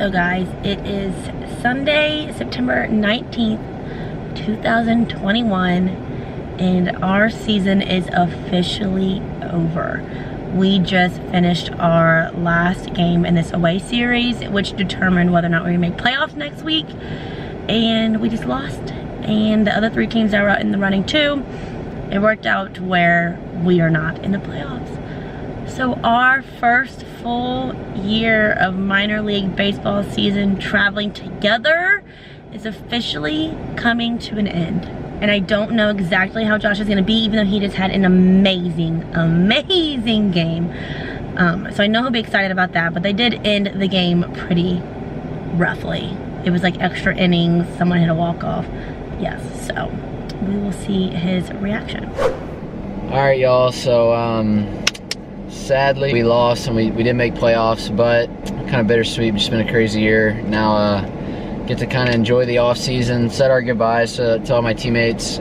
So guys, it is Sunday, September 19th, 2021, and our season is officially over. We just finished our last game in this away series, which determined whether or not we would make playoffs next week, and we just lost. And the other three teams that were out in the running too, it worked out to where we are not in the playoffs. So our first full year of minor league baseball season traveling together is officially coming to an end. And I don't know exactly how Josh is gonna be, even though he just had an amazing, amazing game. So I know he'll be excited about that, but they did end the game pretty roughly. It was like extra innings, someone hit a walk-off. Yes, so we will see his reaction. All right, y'all, so sadly we lost and we didn't make playoffs, but kind of bittersweet. It's been a crazy year. Now get to kind of enjoy the off season, said our goodbyes to all my teammates,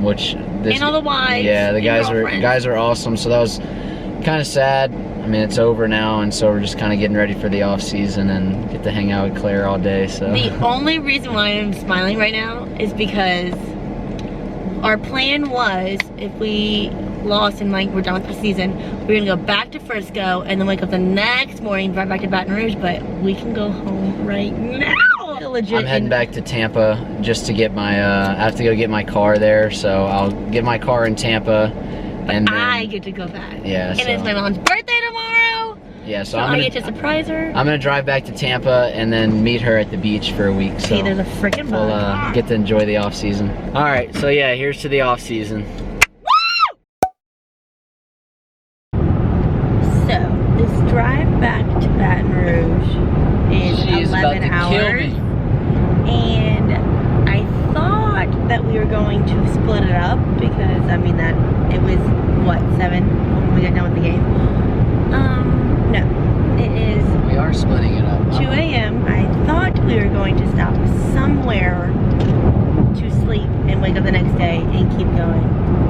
which this, and all the wives. Yeah, the guys were awesome. So that was kind of sad. I mean, it's over now, and so we're just kind of getting ready for the off season and get to hang out with Claire all day. So the only reason why I'm smiling right now is because our plan was, if we lost and like we're done with the season, we're gonna go back to Frisco and then wake up the next morning, drive back to Baton Rouge. But we can go home right now. Legit. I'm heading back to Tampa just to get my. I have to go get my car there, so I'll get my car in Tampa. And then, I get to go back. Yeah. And so, it's my mom's birthday tomorrow. Yeah, so I get to surprise her. I'm gonna drive back to Tampa and then meet her at the beach for a week. So hey, there's a freaking bug. We'll get to enjoy the off season. All right, so yeah, here's to the off season. So this drive back to Baton Rouge is 11 hours. And I thought that we were going to split it up because I mean that it was what, 7 when we got done with the game. No, it is. We are splitting it up. 2 a.m. I thought we were going to stop somewhere to sleep and wake up the next day and keep going,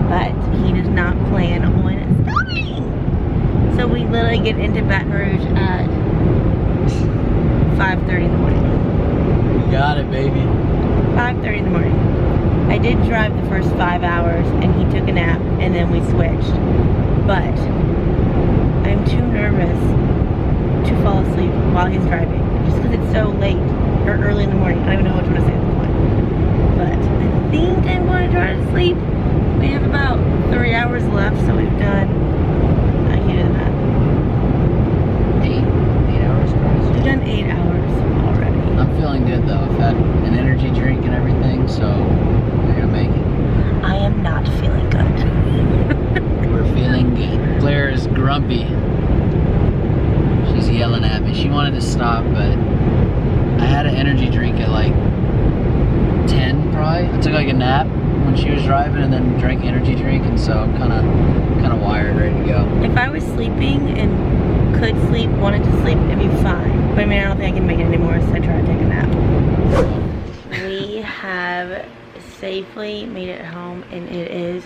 but he does not plan on stopping. So we literally get into Baton Rouge at 5:30 in the morning. Got it, baby. 5:30 in the morning. I did drive the first 5 hours and he took a nap and then we switched. But I'm too nervous to fall asleep while he's driving. Just because it's so late or early in the morning. I don't even know which one to say at this point. But I think I'm going to try to sleep. We have about 3 hours left, so we've done, I can't do that. 8 hours, guys. We've done 8 hours already. I'm feeling good though. I've had an energy drink and everything, so we're gonna make it. I am not feeling good. We're feeling good. Claire is grumpy. She's yelling at me. She wanted to stop, but I had an energy drink at like 10 probably. I took like a nap when she was driving and then drank energy drink, and so I'm kind of wired, ready to go. If I was sleeping and could sleep, wanted to sleep, it'd be fine. But I mean, I don't think I can make it anymore, so I try to take a nap. We have safely made it home, and it is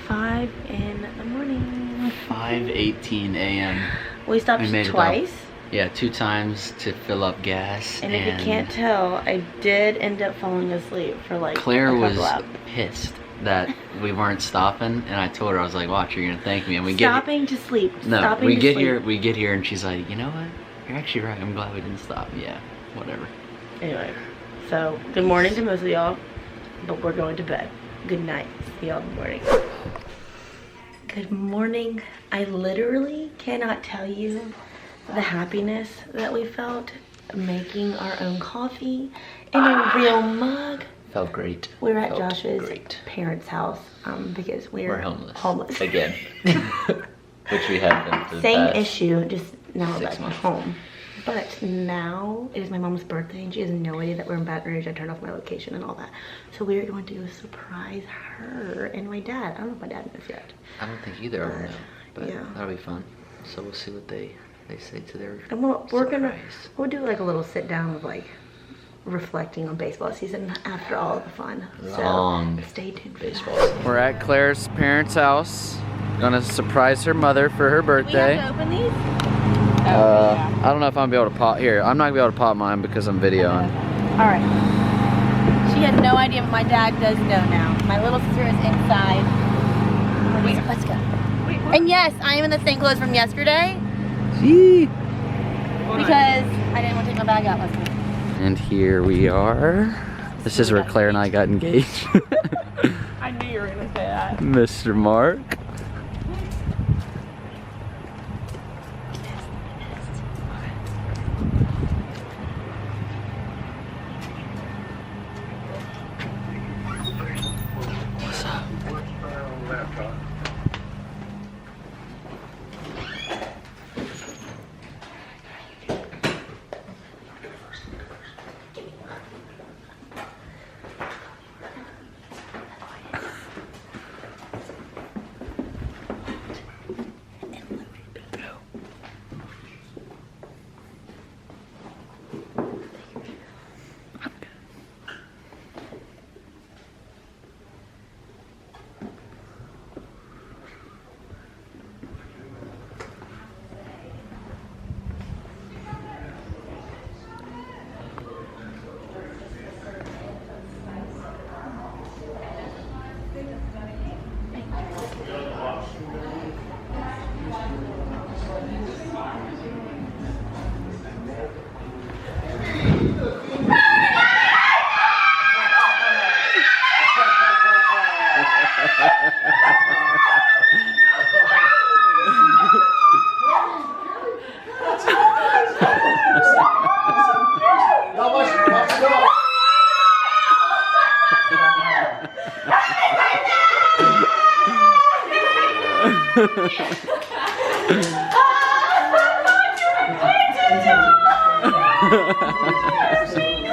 5 in the morning. 5:18 a.m. We stopped twice. Yeah, 2 times to fill up gas. And if you can't tell, I did end up falling asleep for like Claire a was couple hours. pissed that we weren't stopping, and I told her, I was like, watch, you're gonna thank me. And we stopping to sleep. No, stopping we to get sleep. here, we get here, and she's like, you know what? You're actually right. I'm glad we didn't stop. Yeah, whatever. Anyway, so good morning to most of y'all, but we're going to bed. Good night. See y'all in the morning. Good morning. I literally cannot tell you the happiness that we felt making our own coffee in a real mug. Felt great. We're at Josh's parents' house because we're homeless. Again. Which we have been for the Same past issue, just now we're 6 back months. home. But now it is my mom's birthday and she has no idea that we're in Baton Rouge. I turned off my location and all that. So we're going to go surprise her and my dad. I don't know if my dad knows yet. I don't think either of them know, but yeah. that'll be fun. So we'll see what they say to their And we'll do like a little sit down of like reflecting on baseball season after all of the fun. Long so stay tuned for baseball that. season. We're at Claire's parents' house. Gonna surprise her mother for her birthday. We have to open these? I don't know if I'm gonna be able to pop here. I'm not gonna be able to pop mine because I'm videoing. All right. She has no idea, but my dad does know now. My little sister is inside. Let's go. And yes, I am in the same clothes from yesterday. Gee. Because I didn't want to take my bag out last night. And here we are. This is where Claire and I got engaged. I knew you were gonna say that. Mr. Mark. What's up?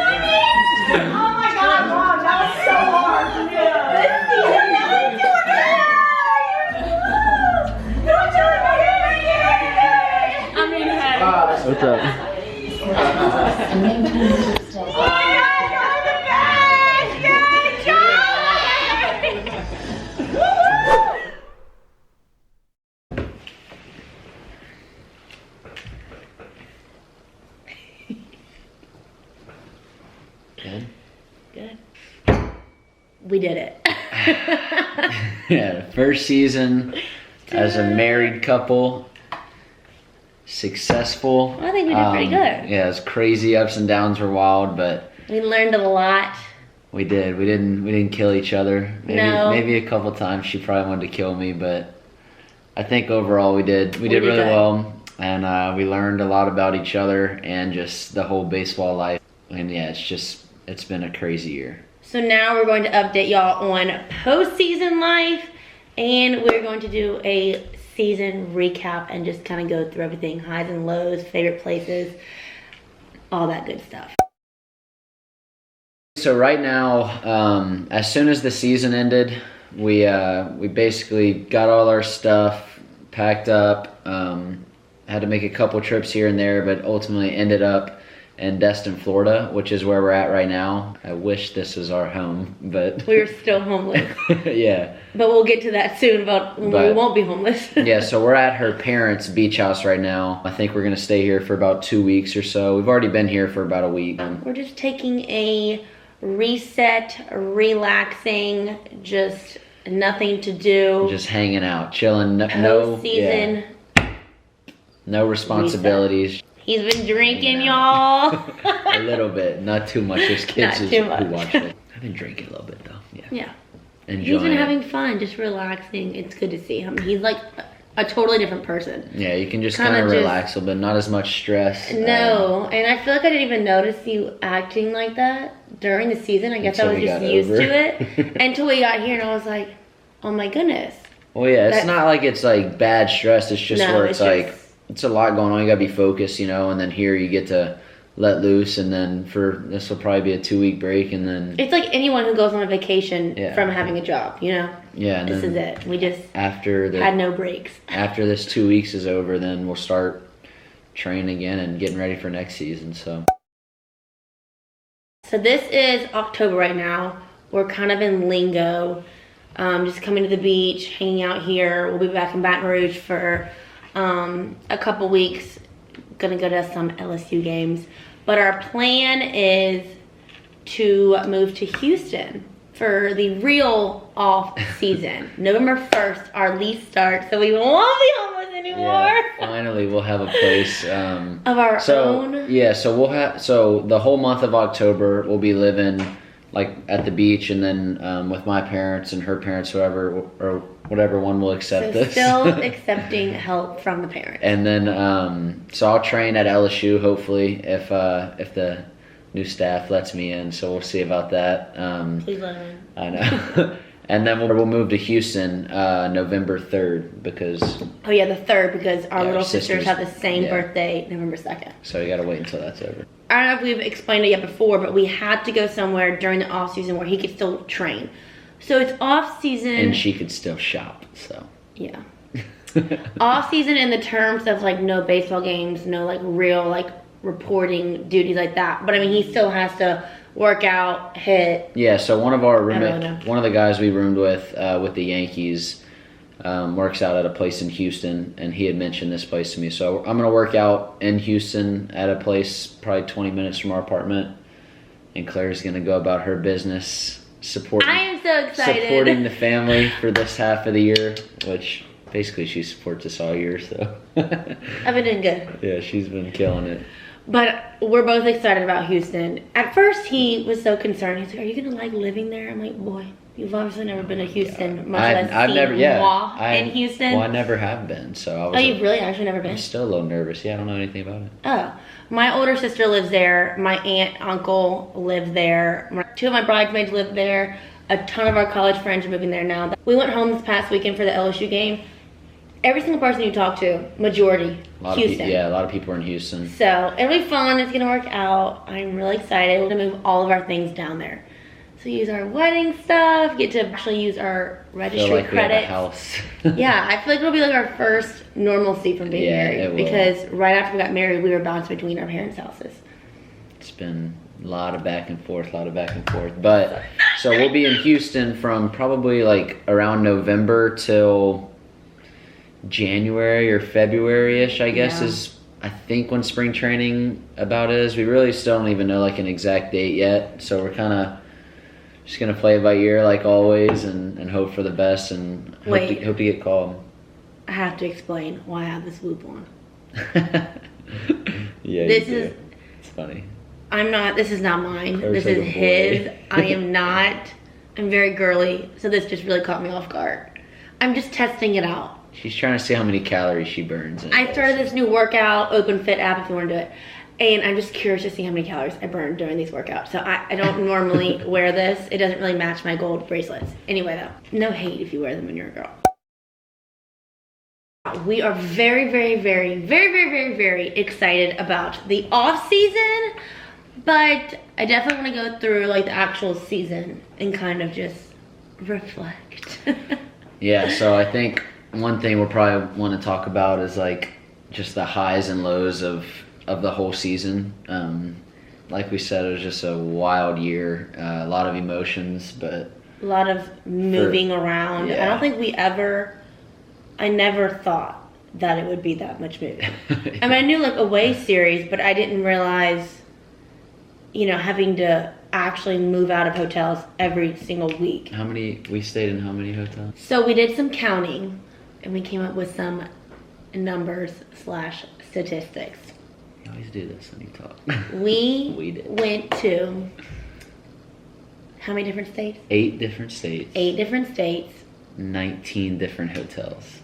Oh my God, Mom, that was so hard to do. I mean, hey. What's up? Good. Good. We did it. Yeah, first season as a married couple. Successful. I think we did pretty good. Yeah, it's crazy. Ups and downs were wild, but We learned a lot. we did. We didn't kill each other. No. Maybe a couple times she probably wanted to kill me, but I think overall we did really did good. well, and we learned a lot about each other and just the whole baseball life. And yeah, it's been a crazy year. So now we're going to update y'all on postseason life, and we're going to do a season recap and just kind of go through everything, highs and lows, favorite places, all that good stuff. So right now, as soon as the season ended, we basically got all our stuff packed up. Had to make a couple trips here and there, but ultimately ended up in Destin, Florida, which is where we're at right now. I wish this was our home, but We're still homeless, yeah. but we'll get to that soon about when we won't be homeless. Yeah, so we're at her parents' beach house right now. I think we're gonna stay here for about 2 weeks or so. We've already been here for about a week. We're just taking a reset, relaxing, just nothing to do. Just hanging out, chilling. No Post-season. No responsibilities. He's been drinking, y'all. A little bit, not too much. There's kids Not too who much. watch it. I've been drinking a little bit though. Yeah. Yeah. Enjoying He's been it. having fun, just relaxing. It's good to see him. He's like a totally different person. Yeah, you can just Kinda kind of just- relax a little bit, not as much stress. No, and I feel like I didn't even notice you acting like that during the season. I guess I Until was we just got used over. to it until we got here, and I was like, oh my goodness. Well, yeah, it's That's- not like it's like bad stress. It's just No, where it's it's like just- it's a lot going on. You gotta be focused, and then here you get to let loose, and then for this will probably be a 2-week break, and then It's like anyone who goes on a vacation Yeah. from having a job, yeah, and This then is it. We just after had no breaks. after this 2 weeks is over, then we'll start training again and getting ready for next season. So So this is October right now. We're kind of in lingo. Just coming to the beach, hanging out here. We'll be back in Baton Rouge for a couple weeks gonna go to some LSU games. But our plan is to move to Houston for the real off season. November 1st, our lease starts, so we won't be homeless anymore. Yeah, finally we'll have a place of our own. Yeah, so we'll have the whole month of October we'll be living like at the beach, and then with my parents and her parents, whoever or whatever one will accept So this. still accepting help from the parents. And then so I'll train at LSU hopefully if the new staff lets me in, so we'll see about that. Please let me. I know. And then we'll move to Houston November 3rd because... Oh yeah, the 3rd, because our little sisters sisters have the same yeah. birthday, November 2nd. So you gotta wait until that's over. I don't know if we've explained it yet before, but we had to go somewhere during the off season where he could still train. So it's off season. And she could still shop, so. Yeah. Off season in the terms of like no baseball games, no like real like reporting duties like that. But I mean, he still has to work out, hit. Yeah, so one of our really one of the guys we roomed with the Yankees works out at a place in Houston, and he had mentioned this place to me. So I'm gonna work out in Houston at a place probably 20 minutes from our apartment, and Claire's gonna go about her business supporting. I am so excited. Supporting the family for this half of the year, which basically she supports us all year. So I've been doing good. yeah, she's been killing it. But we're both excited about Houston. At first, he was so concerned. He's like, "Are you gonna like living there?" I'm like, "Boy, you've obviously never been to Houston, much less I've seen never, in Houston." Well, I never have been, so I was. Oh, you've really actually never been? I'm still a little nervous. Yeah, I don't know anything about it. Oh, my older sister lives there. My aunt, uncle live there. Two of my bridesmaids live there. A ton of our college friends are moving there now. We went home this past weekend for the LSU game. Every single person you talk to, majority, Houston. Yeah, a lot of people are in Houston. So it'll be fun. It's gonna work out. I'm really excited. We're gonna move all of our things down there. So use our wedding stuff. Get to actually use our registry Feel like credits. we have a house. Yeah, I feel like it'll be like our first normalcy from being married. It will. Because right after we got married, we were bounced between our parents' houses. It's been a lot of back and forth, But so we'll be in Houston from probably like around November till January or February-ish, I guess, is I think when spring training about is. We really still don't even know like an exact date yet, so we're kind of just gonna play it by ear like always, and hope for the best, and hope to get called. I have to explain why I have this whoop on. Yeah, it's funny. This is not mine. Claire's This like is a his. boy. I am not. I'm very girly, so this just really caught me off guard. I'm just testing it out. She's trying to see how many calories she burns. I started this new workout, Open Fit app if you want to do it. And I'm just curious to see how many calories I burn during these workouts. So I don't normally wear this. It doesn't really match my gold bracelets. Anyway though, no hate if you wear them when you're a girl. We are very, very, very, very, very, very, very excited about the off season. But I definitely want to go through like the actual season and kind of just reflect. Yeah, so I think one thing we'll probably want to talk about is like just the highs and lows of the whole season. Like we said, it was just a wild year, a lot of emotions, but a lot of moving around. Yeah. I don't think I never thought that it would be that much moving. I mean, I knew like away series, but I didn't realize, having to actually move out of hotels every single week. We stayed in how many hotels? So we did some counting, and we came up with some numbers / statistics. You always do this when you talk. We did. went to how many different states? 8 different states. 8 different states. 19 different hotels.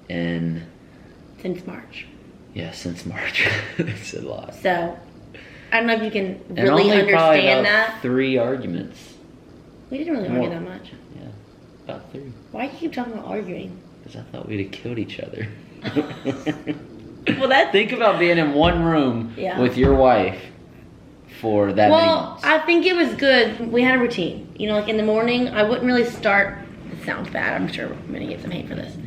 Since March. Yeah, since March. It's a lot. So, I don't know if you can And really only probably understand about that. 3 arguments. We didn't really argue that much. Yeah, about 3. Why do you keep talking about arguing? Because I thought we'd have killed each other. Well, that's... Think about being in one room Yeah. with your wife for that many months. I think it was good. We had a routine. Like in the morning, I wouldn't really start... It sounds bad. I'm sure I'm going to get some hate for this.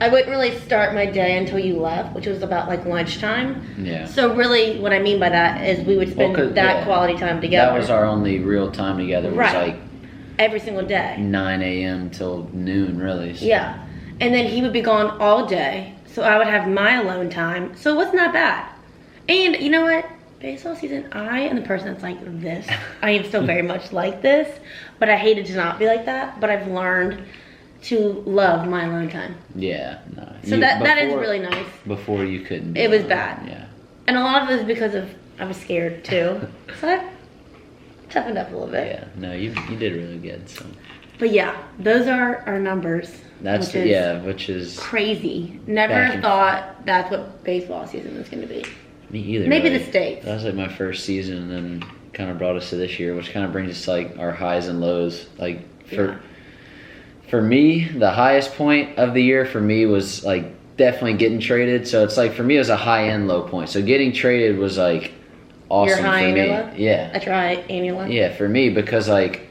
I wouldn't really start my day until you left, which was about like lunchtime. Yeah. So really what I mean by that is we would spend quality time together. That was our only real time together. It was like every single day. 9 a.m. till noon, really. So. Yeah. And then he would be gone all day. So I would have my alone time. So it wasn't that bad. And you know what? Baseball season, I am the person that's like this. I am still very much like this, but I hated to not be like that. But I've learned to love my alone time. Yeah, no. So that is really nice. Before you couldn't be It was alone. bad. Yeah. And a lot of it was because of I was scared too. So I toughened up a little bit. Yeah, no, you did really good. So But yeah, those are our numbers. that's which is crazy. Back Never and thought that's what baseball season was going to be. me either. Maybe like, the States. That was like my first season, and then kind of brought us to this year, which kind of brings us to like our highs and lows. Like for me, the highest point of the year for me was like definitely getting traded. So it's like for me it was a high and low point. So getting traded was like awesome Your high for and me. your low? Yeah. That's right, and your low. Yeah, for me, because like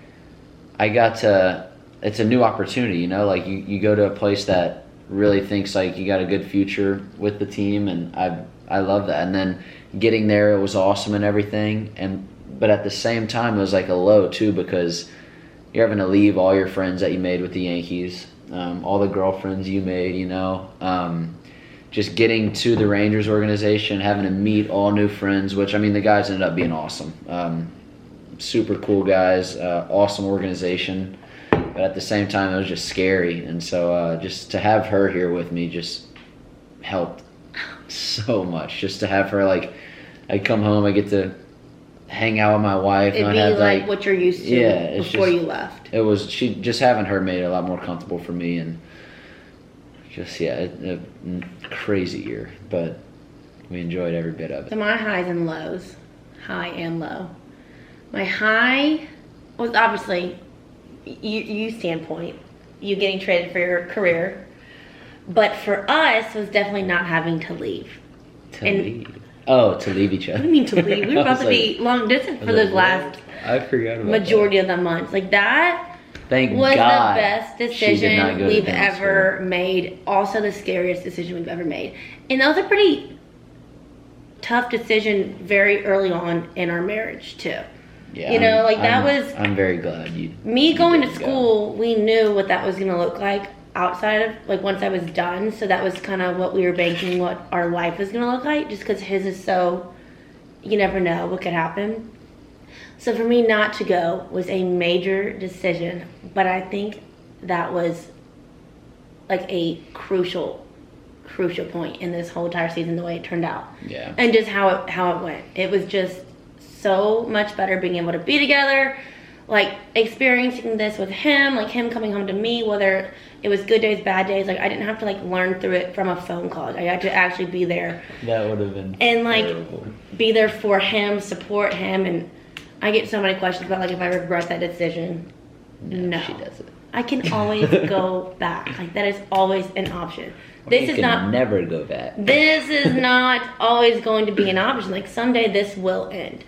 I got to, it's a new opportunity, you know, like you go to a place that really thinks like you got a good future with the team, and I love that. And then getting there, it was awesome and everything, but at the same time it was like a low too, because you're having to leave all your friends that you made with the Yankees, all the girlfriends you made, you know, just getting to the Rangers organization, having to meet all new friends, which, I mean, the guys ended up being awesome. Super cool guys, awesome organization. But at the same time, it was just scary. And so just to have her here with me just helped so much. Just to have her, like, I'd come home, I get to hang out with my wife. It'd and be I'd have, like what you're used to before you left. It was, just having her made it a lot more comfortable for me, and just, a crazy year, but we enjoyed every bit of it. So my highs and lows, high and low. My high was obviously you standpoint, you getting traded for your career, but for us it was definitely not having to leave. To leave each other. What do you mean to leave? We were about to be long distance for those last I forgot about majority of the months. Like that Thank was God the best she did not decision go to we've dance ever made. Also the scariest decision we've ever made. And that was a pretty tough decision very early on in our marriage too. Yeah, you know, like that was I'm very glad you. me going to didn't school. We knew what that was going to look like outside of like once I was done. So that was kind of what we were banking what our life was going to look like. Just because his is so, you never know what could happen. So for me not to go was a major decision, but I think that was like a crucial point in this whole entire season, the way it turned out. Yeah. And just how it went. It was just so much better being able to be together, like experiencing this with him, like him coming home to me, whether it was good days, bad days. Like I didn't have to like learn through it from a phone call. I had to actually be there. That would have been and like terrible. Be there for him, support him. And I get so many questions about like if I regret that decision. No, she doesn't. I can always go back. Like that is always an option. You can never go back. This is not always going to be an option. Like someday this will end.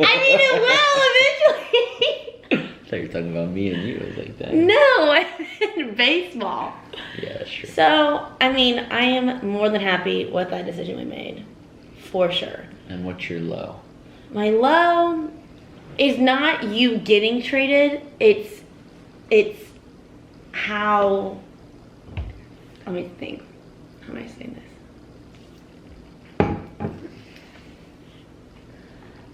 I mean, it will eventually. I thought you were talking about me and you. I was like that. No, I meant baseball. Yeah, that's true. So, I mean, I am more than happy with that decision we made, for sure. And what's your low? My low is not you getting traded. It's how. Let me think. How am I saying this?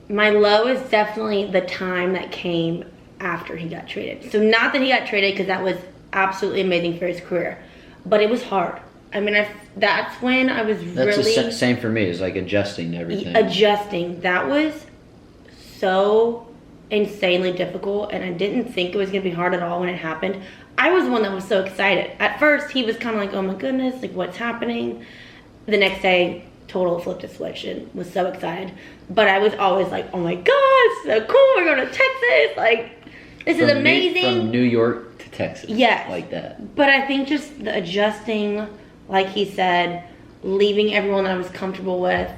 My low is definitely the time that came after he got traded. So not that he got traded, because that was absolutely amazing for his career, but it was hard. I mean, that's when I was That's really the same for me. It's like adjusting to everything. Adjusting. That was so insanely difficult, and I didn't think it was gonna be hard at all when it happened. I was the one that was so excited. At first, he was kind of like, "Oh my goodness, like what's happening?" The next day, total flipped a switch and was so excited. But I was always like, "Oh my God, it's so cool! We're going to Texas! Like, this is amazing!" From New York to Texas. Yes. Like that. But I think just the adjusting, like he said, leaving everyone that I was comfortable with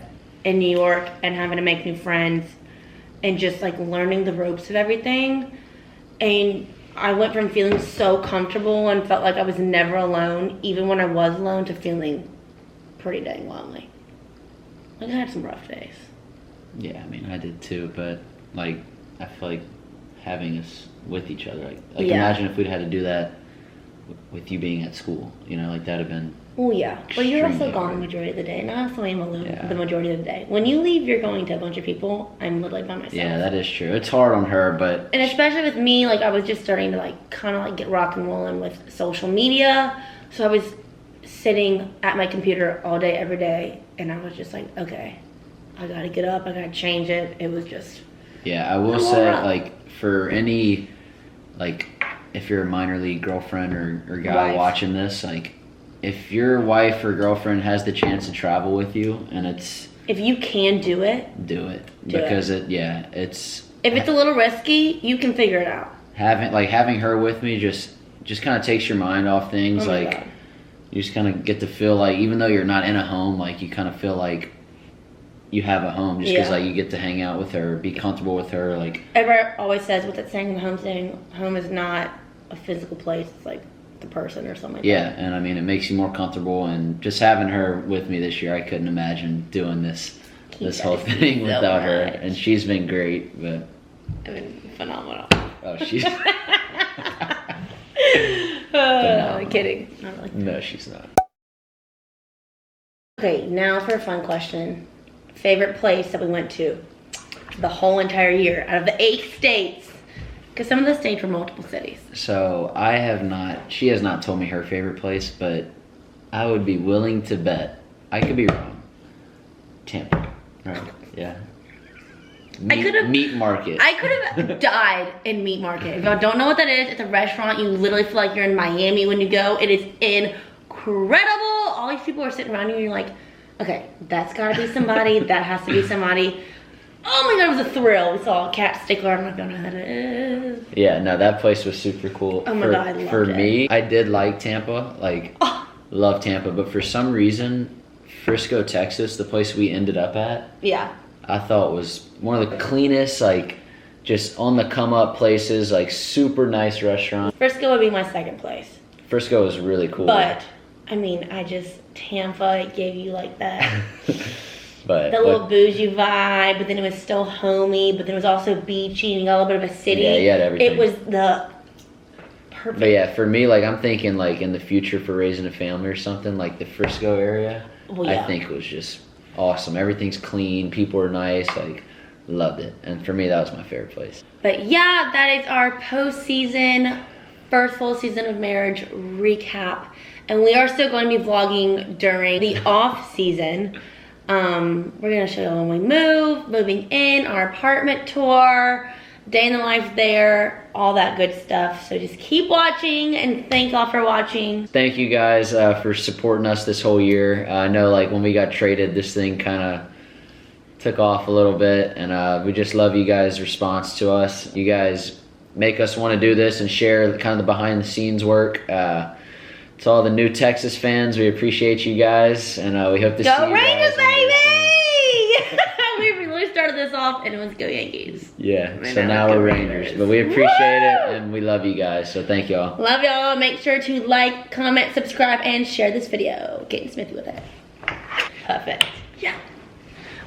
in New York and having to make new friends, and just like learning the ropes of everything. And I went from feeling so comfortable and felt like I was never alone, even when I was alone, to feeling pretty dang lonely. Like I had some rough days. Yeah, I mean, I did too, but like, I feel like having us with each other, like Yeah. imagine if we'd had to do that with you being at school, you know, like that'd have been Oh yeah, but you're also Extremely gone hard. the majority of the day, and I also am alone Yeah. the majority of the day. When you leave, you're going to a bunch of people. I'm literally by myself. Yeah, that is true. It's hard on her, but And especially with me, like I was just starting to like kind of like get rock and rolling with social media. So I was sitting at my computer all day, every day, and I was just like, okay, I gotta get up, I gotta change it. It was just yeah, I will I'm say, alright. like, for any, like, if you're a minor league girlfriend or guy Wife. watching this, like, if your wife or girlfriend has the chance to travel with you, and it's, if you can do it, do it. Do it. Because it's if it's a little risky, you can figure it out. having her with me just kind of takes your mind off things. Oh my Like, God. you just kind of get to feel like, even though you're not in a home, like, you kind of feel like you have a home just because Yeah. like you get to hang out with her, be comfortable with her. Like, Everett always says with that saying, the home thing, home is not a physical place, it's like the person or something like yeah, and I mean, it makes you more comfortable. And just having her with me this year, I couldn't imagine doing this whole guys thing so without her. much. And she's been great, but that. I mean, phenomenal. oh, she's Kidding. Not really. no, she's not. Okay, now for a fun question. Favorite place that we went to the whole entire year out of the 8 states? Because some of the states were multiple cities. So she has not told me her favorite place, but I would be willing to bet, I could be wrong, Tampa, right? Yeah. Meat market. I could have died in Meat Market. If y'all don't know what that is, it's a restaurant. You literally feel like you're in Miami when you go. It is incredible. All these people are sitting around you and you're like, okay, that's gotta be somebody. That has to be somebody. Oh my God, it was a thrill. We saw a cat stickler. I'm not gonna know who that is. Yeah, no, that place was super cool. Oh my God, I loved for it. me, I did like Tampa, like love Tampa, but for some reason, Frisco, Texas, the place we ended up at, Yeah. I thought was one of the cleanest, like just on the come up places, like super nice restaurant. Frisco would be my second place. Frisco was really cool. But, I mean, Tampa, it gave you like that, but the little bougie vibe, but then it was still homey, but then it was also beachy and you got a little bit of a city. Yeah, you had everything. It was the perfect. But yeah, for me, like I'm thinking like in the future for raising a family or something, like the Frisco area, Well, yeah. I think was just awesome. Everything's clean, people are nice, like loved it. And for me, that was my favorite place. But yeah, that is our post-season, first full season of marriage recap. And we are still going to be vlogging during the off season. We're gonna show you when we moving in, our apartment tour, day in the life there, all that good stuff. So just keep watching and thank y'all for watching. Thank you guys for supporting us this whole year. I know like when we got traded, this thing kind of took off a little bit, and we just love you guys' response to us. You guys make us want to do this and share kind of the behind the scenes work. To all the new Texas fans, we appreciate you guys, and we hope to see you Go Rangers, guys on this baby! We really started this off and it was go Yankees. Yeah, And so now now let's we're go Rangers. Rangers. But we appreciate it, Woo! and we love you guys, so thank y'all. Love y'all. Make sure to like, comment, subscribe, and share this video. Getting Smithy with it. Perfect. Yeah.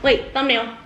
Wait, thumbnail.